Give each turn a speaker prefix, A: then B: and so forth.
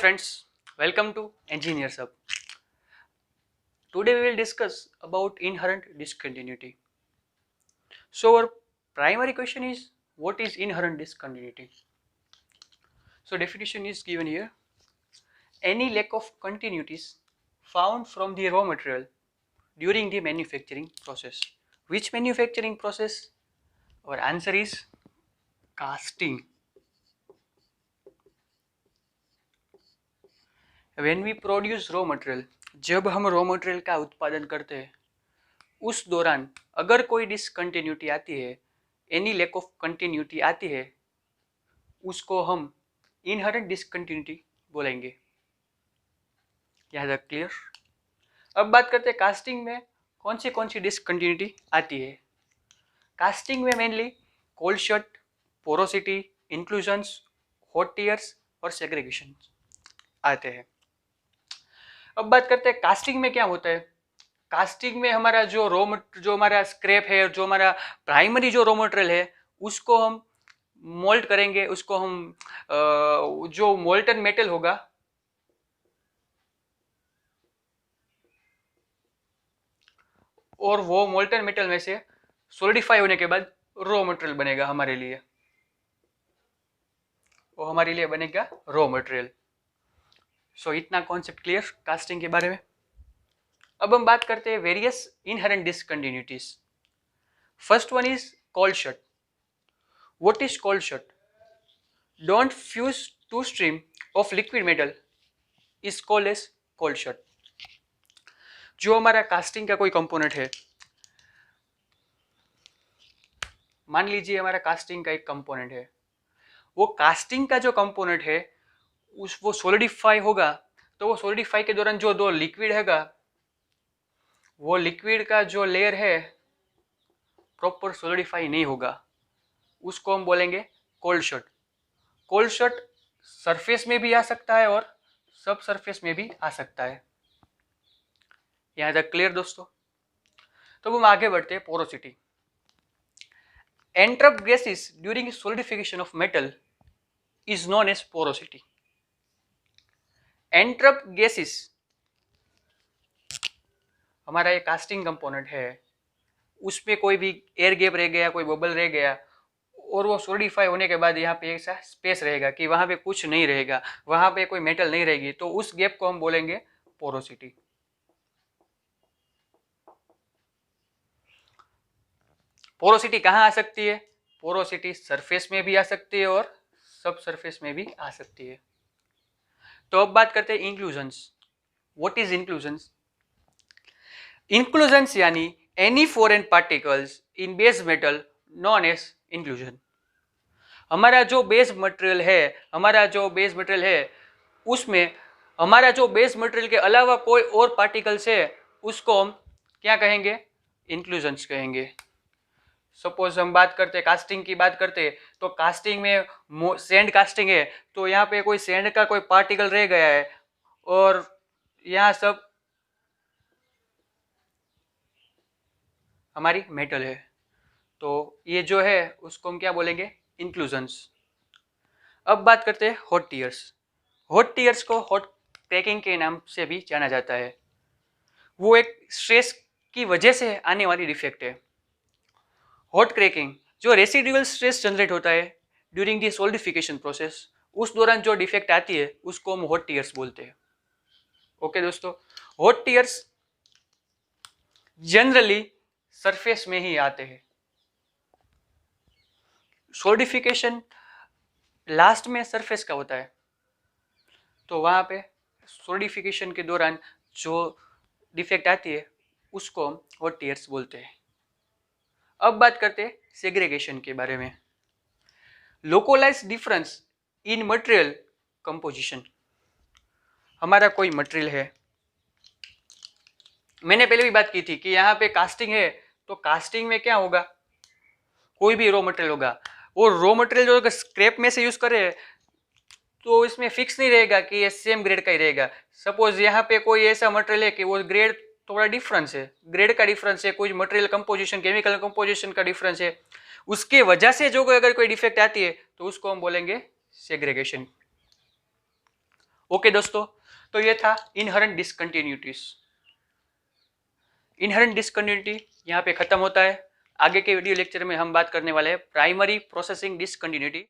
A: friends, welcome to Engineers Hub. Today we will discuss about inherent discontinuity. So our primary question is, what is inherent discontinuity? So definition is given here. Any lack of continuities found from the raw material during the manufacturing process. Which manufacturing process? Our answer is casting. When we produce raw material, जब हम raw material का उत्पादन करते हैं उस दौरान अगर कोई डिसकंटिन्यूटी आती है, एनी लैक ऑफ कंटिन्यूटी आती है, उसको हम इनहेरेंट डिसकंटिन्यूटी बोलेंगे। यहाँ तक क्लियर? अब बात करते हैं कास्टिंग में कौन सी डिसकंटिन्यूटी आती है। कास्टिंग में mainly cold shut, porosity, inclusions, hot tears और सेग्रीगेशन आते हैं। अब बात करते हैं कास्टिंग में क्या होता है। कास्टिंग में हमारा जो हमारा स्क्रैप है, जो हमारा प्राइमरी जो रॉ मटेरियल है, उसको हम मोल्ड करेंगे। उसको हम जो मोल्टन मेटल होगा और वो मोल्टन मेटल में से सॉलिडिफाई होने के बाद रॉ मटेरियल बनेगा हमारे लिए, वो हमारे लिए बनेगा रॉ मटेरियल। सो इतना कॉन्सेप्ट क्लियर कास्टिंग के बारे में। अब हम बात करते हैं various inherent discontinuities. First one is cold shut. What is cold shut? Don't fuse two stream of liquid metal is called as cold shut. जो हमारा कास्टिंग का कोई कंपोनेंट है, मान लीजिए हमारा कास्टिंग का एक कंपोनेंट है, वो कास्टिंग का जो कंपोनेंट है वो सॉलिडिफाई होगा, तो वो सॉलिडिफाई के दौरान जो दो लिक्विड हैगा, वो लिक्विड का जो लेयर है प्रॉपर सॉलिडिफाई नहीं होगा, उसको हम बोलेंगे cold shut. Cold shut surface में भी आ सकता है और सब सरफेस में भी आ सकता है। यहां तक क्लियर दोस्तों? तो हम आगे बढ़ते हैं। Porosity. Entrapped gases during solidification of metal is known as porosity. Entrapped gases, हमारा ये कास्टिंग कंपोनेंट है, उसमें कोई भी एयर गैप रह गया, कोई बबल रह गया, और वो सॉलिडिफाई होने के बाद यहाँ पे ऐसा स्पेस रहेगा कि वहां पे कुछ नहीं रहेगा, वहां पे कोई मेटल नहीं रहेगी, तो उस गैप को हम बोलेंगे पोरोसिटी। पोरोसिटी कहाँ आ सकती है? पोरोसिटी सरफेस में भी आ सकती है और सब सरफेस में भी आ सकती है। तो अब बात करते हैं inclusions. What is inclusions? Inclusions यानी any foreign particles in base metal known as inclusion. हमारा जो बेस मटेरियल है, उसमें हमारा जो बेस मटेरियल के अलावा कोई और पार्टिकल्स है, उसको हम क्या कहेंगे? इंक्लूजन्स कहेंगे। सपोज हम बात करते हैं कास्टिंग की बात करते हैं, तो कास्टिंग में सैंड कास्टिंग है, तो यहाँ पे कोई सैंड का कोई पार्टिकल रह गया है और यहाँ सब हमारी मेटल है, तो ये जो है उसको हम क्या बोलेंगे? इंक्लूजन्स। अब बात करते हैं हॉट टीयर्स। हॉट टीयर्स को हॉट क्रैकिंग के नाम से भी जाना जाता है। वो एक स्ट्रेस की वजह से आने वाली डिफेक्ट है। हॉट क्रैकिंग, जो रेसिडुअल स्ट्रेस जनरेट होता है ड्यूरिंग दी सॉलिडिफिकेशन प्रोसेस, उस दौरान जो डिफेक्ट आती है उसको हम हॉट टीयर्स बोलते हैं। ओके दोस्तों, हॉट टीयर्स जनरली सरफेस में ही आते हैं। सॉलिडिफिकेशन लास्ट में सरफेस का होता है, तो वहां पे सॉलिडिफिकेशन के दौरान जो डिफेक्ट आती है उसको हम हॉट टीयर्स बोलते हैं। अब बात करते हैं सेग्रीगेशन के बारे में। Localised difference in material composition. हमारा कोई मटेरियल है, मैंने पहले भी बात की थी कि यहाँ पे कास्टिंग है, तो कास्टिंग में क्या होगा? कोई भी रॉ मटेरियल होगा, वो रॉ मटेरियल जो स्क्रैप में से यूज करे तो इसमें फिक्स नहीं रहेगा कि ये सेम ग्रेड का ही रहेगा। सपोज यहाँ पे कोई ऐसा मटेरियल है कि वो ग्रेड थोड़ा डिफरेंस है, ग्रेड का डिफरेंस है, कोई मटेरियल कंपोजिशन, केमिकल कंपोजिशन का डिफरेंस है, उसके वजह से जो अगर कोई डिफेक्ट आती है तो उसको हम बोलेंगे सेग्रीगेशन। ओके दोस्तों, तो ये था इनहेरेंट डिसकंटिन्यूटीज। इनहेरेंट डिसकंटिन्यूटी यहाँ पे खत्म होता है। आगे के वीडियो लेक्चर में हम बात करने वाले हैं प्राइमरी प्रोसेसिंग डिसकंटिन्यूटी।